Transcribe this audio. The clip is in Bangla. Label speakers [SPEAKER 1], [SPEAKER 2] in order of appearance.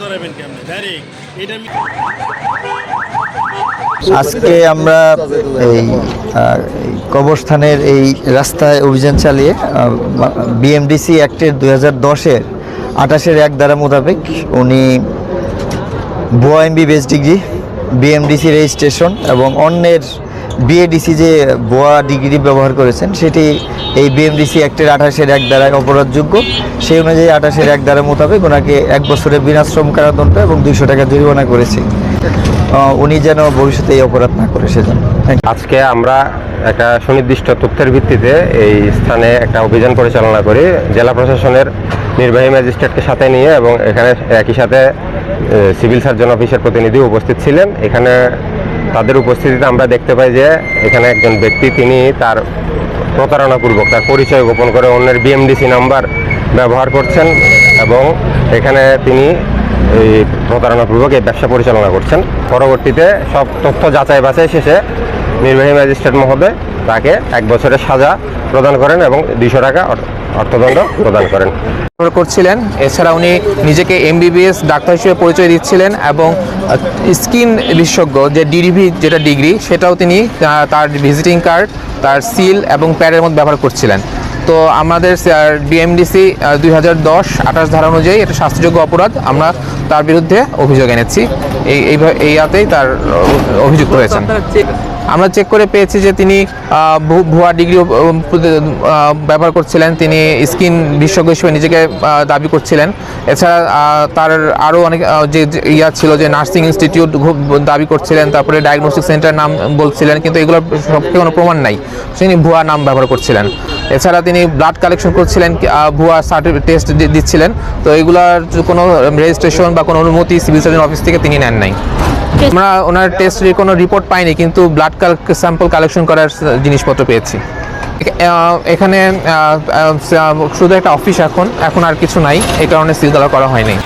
[SPEAKER 1] ধরাবেন কেমনে ডাইরেক্ট এটা
[SPEAKER 2] আজকে আমরা এই কবরস্থানের এই রাস্তায় অভিযান চালিয়ে বিএমডিসি অ্যাক্টের 2010-এর 28-এর 1 ধারা মোতাবেক উনি ভুয়া এমবিবিএস ডিগ্রি, বিএমডিসি রেজিস্ট্রেশন এবং অন্যের বিএডিসি যে ভুয়া ডিগ্রি ব্যবহার করেছেন সেটি এই বিএমডিসি অ্যাক্টের 28-এর 1 ধারায় অপরাধযোগ্য। সেই অনুযায়ী 28-এর 1 ধারা মোতাবেক ওনাকে 1 বছরের বিনাশ্রম কারাদণ্ড এবং 200 টাকা জরিমানা করেছে। উনি যেন ভবিষ্যতে এই অপরাধ না করে সেজন্য।
[SPEAKER 3] আজকে আমরা একটা সুনির্দিষ্ট তথ্যের ভিত্তিতে এই স্থানে একটা অভিযান পরিচালনা করি জেলা প্রশাসনের নির্বাহী ম্যাজিস্ট্রেটকে সাথে নিয়ে, এবং এখানে একই সাথে সিভিল সার্জন অফিসের প্রতিনিধি উপস্থিত ছিলেন। এখানে তাদের উপস্থিতিতে আমরা দেখতে পাই যে এখানে একজন ব্যক্তি তিনি তার প্রতারণাপূর্বক তার পরিচয় গোপন করে অন্যের বিএমডিসি নাম্বার ব্যবহার করছেন, এবং এখানে তিনি এই প্রতারণাপূর্বক এই ব্যবসা পরিচালনা করছেন। পরবর্তীতে সব তথ্য যাচাই বাছাই শেষে নির্বাহী ম্যাজিস্ট্রেট মহোদয় তাকে 1 বছরের সাজা প্রদান করেন এবং 200 টাকা অর্থদণ্ড প্রদান করেন
[SPEAKER 4] করছিলেন। এছাড়া উনি নিজেকে এমবিবিএস ডাক্তার হিসেবে পরিচয় দিচ্ছিলেন এবং স্কিন বিশেষজ্ঞ যে ডিডিভি যেটা ডিগ্রি সেটাও তিনি তার ভিজিটিং কার্ড, তার সিল এবং প্যাডের মধ্যে ব্যবহার করছিলেন। তো আমাদের বিএমডিসি 2010-28 ধারা অনুযায়ী এটা শাস্তিযোগ্য অপরাধ। আমরা তার বিরুদ্ধে অভিযোগ এনেছি। এই আতেই তার অভিযুক্ত হয়েছেন। আমরা চেক করে পেয়েছি যে তিনি ভুয়া ডিগ্রি ব্যবহার করছিলেন, তিনি স্কিন বিশেষজ্ঞ হিসেবে নিজেকে দাবি করছিলেন। এছাড়া তার আরও অনেক যে ছিল যে নার্সিং ইনস্টিটিউট দাবি করছিলেন, তারপরে ডায়াগনস্টিক সেন্টার নাম বলছিলেন, কিন্তু এগুলোর সবকে কোনো প্রমাণ নাই। তিনি ভুয়া নাম ব্যবহার করছিলেন। এছাড়া তিনি ব্লাড কালেকশন করছিলেন, ভুয়া সার্টিফিকেট টেস্ট দিচ্ছিলেন। তো এগুলোর কোনো রেজিস্ট্রেশন বা কোনো অনুমতি সিভিল সার্জন অফিস থেকে তিনি নেন নাই। আমরা ওনার টেস্টের কোনো রিপোর্ট পাইনি, কিন্তু ব্লাড স্যাম্পল কালেকশন করার জিনিসপত্র পেয়েছি। এখানে শুধু একটা অফিস, এখন আর কিছু নাই, এই কারণে সিল করা হয়নি।